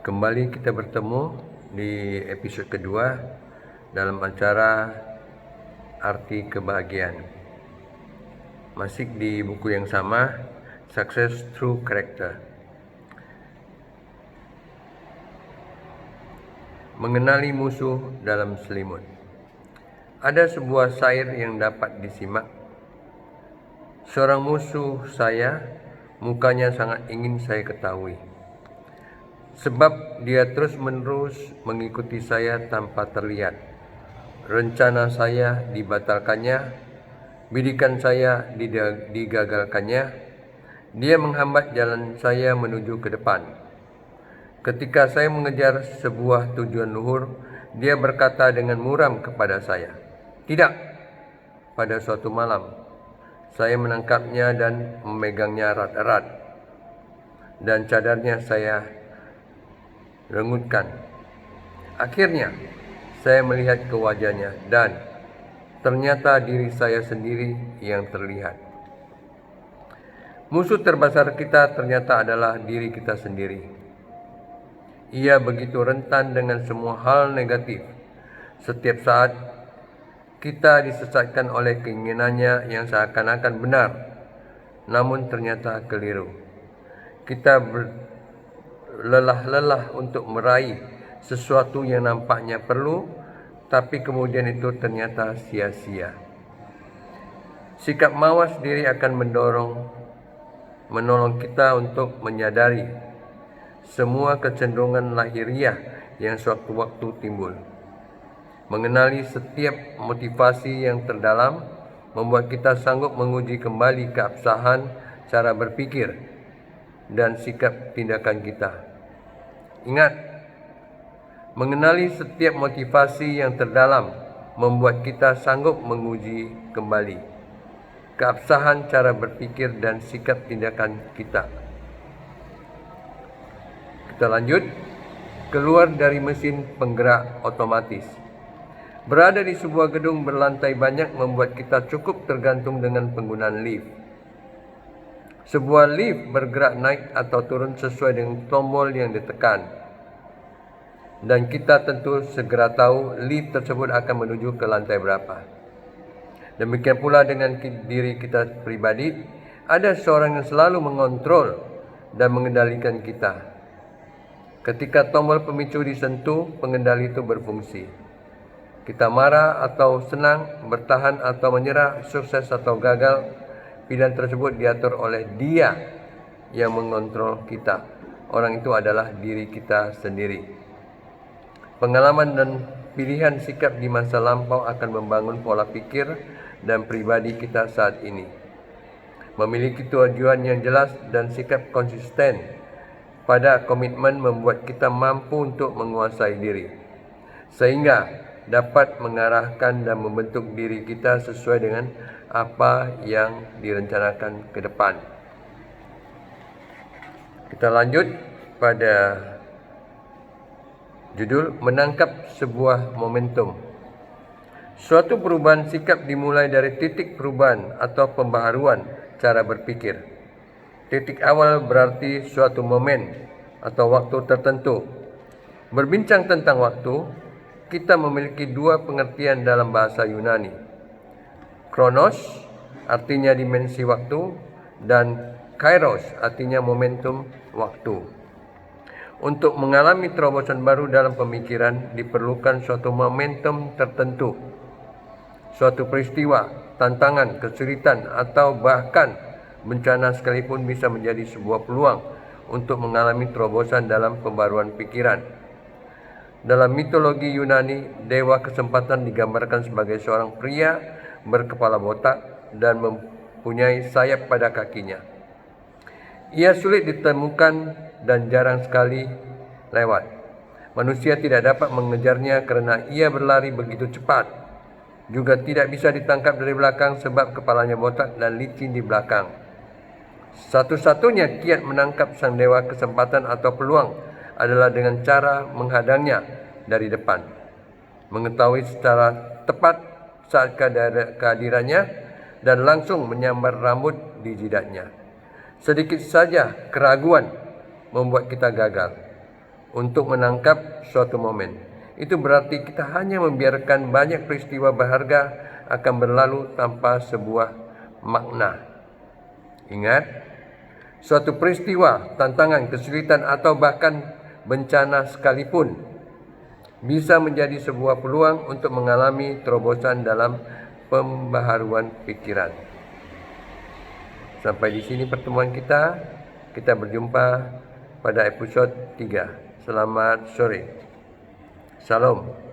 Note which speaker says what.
Speaker 1: Kembali kita bertemu di episode kedua dalam acara Arti Kebahagiaan. Masih di buku yang sama, Success Through Character. Mengenali musuh dalam selimut. Ada sebuah syair yang dapat disimak. Seorang musuh saya, mukanya sangat ingin saya ketahui. Sebab dia terus-menerus mengikuti saya tanpa terlihat. Rencana saya dibatalkannya, bidikan saya digagalkannya. Dia menghambat jalan saya menuju ke depan. Ketika saya mengejar sebuah tujuan luhur, dia berkata dengan muram kepada saya, "Tidak." Pada suatu malam, saya menangkapnya dan memegangnya erat-erat, dan cadarnya saya rengutkan. Akhirnya, saya melihat ke wajahnya dan ternyata diri saya sendiri yang terlihat. Musuh terbesar kita ternyata adalah diri kita sendiri. Ia begitu rentan dengan semua hal negatif. Setiap saat kita disesatkan oleh keinginannya yang seakan-akan benar, namun ternyata keliru. Kita berlelah-lelah untuk meraih sesuatu yang nampaknya perlu, tapi kemudian itu ternyata sia-sia. Sikap mawas diri akan menolong kita untuk menyadari semua kecenderungan lahiriah yang sewaktu-waktu timbul. Mengenali setiap motivasi yang terdalam membuat kita sanggup menguji kembali keabsahan cara berpikir dan sikap tindakan kita. Ingat, mengenali setiap motivasi yang terdalam membuat kita sanggup menguji kembali keabsahan cara berpikir dan sikap tindakan kita. Kita lanjut. Keluar dari mesin penggerak otomatis. Berada di sebuah gedung berlantai banyak membuat kita cukup tergantung dengan penggunaan lift. Sebuah lift bergerak naik atau turun sesuai dengan tombol yang ditekan. Dan kita tentu segera tahu lift tersebut akan menuju ke lantai berapa. Demikian pula dengan diri kita pribadi, ada seorang yang selalu mengontrol dan mengendalikan kita. Ketika tombol pemicu disentuh, pengendali itu berfungsi. Kita marah atau senang, bertahan atau menyerah, sukses atau gagal, pilihan tersebut diatur oleh Dia yang mengontrol kita. Orang itu adalah diri kita sendiri. Pengalaman dan pilihan sikap di masa lampau akan membangun pola pikir dan pribadi kita saat ini. Memiliki tujuan yang jelas dan sikap konsisten pada komitmen membuat kita mampu untuk menguasai diri, sehingga dapat mengarahkan dan membentuk diri kita sesuai dengan apa yang direncanakan ke depan. Kita lanjut pada judul menangkap sebuah momentum. Suatu perubahan sikap dimulai dari titik perubahan atau pembaharuan cara berpikir. Titik awal berarti suatu momen atau waktu tertentu. Berbincang tentang waktu, kita memiliki dua pengertian dalam bahasa Yunani. Kronos artinya dimensi waktu dan kairos artinya momentum waktu. Untuk mengalami terobosan baru dalam pemikiran diperlukan suatu momentum tertentu. Suatu peristiwa, tantangan, kesulitan atau bahkan bencana sekalipun bisa menjadi sebuah peluang untuk mengalami terobosan dalam pembaruan pikiran. Dalam mitologi Yunani, dewa kesempatan digambarkan sebagai seorang pria berkepala botak dan mempunyai sayap pada kakinya. Ia sulit ditemukan dan jarang sekali lewat. Manusia tidak dapat mengejarnya karena ia berlari begitu cepat. Juga tidak bisa ditangkap dari belakang sebab kepalanya botak dan licin di belakang. Satu-satunya kiat menangkap sang dewa kesempatan atau peluang adalah dengan cara menghadangnya dari depan. Mengetahui secara tepat saat kehadirannya dan langsung menyambar rambut di jidatnya. Sedikit saja keraguan membuat kita gagal. untuk menangkap suatu momen. Itu berarti kita hanya membiarkan banyak peristiwa berharga akan berlalu tanpa sebuah makna. Ingat, suatu peristiwa, tantangan, kesulitan atau bahkan bencana sekalipun bisa menjadi sebuah peluang untuk mengalami terobosan dalam pembaharuan pikiran. Sampai di sini pertemuan kita. Kita berjumpa pada episode 3. Selamat sore. Salam.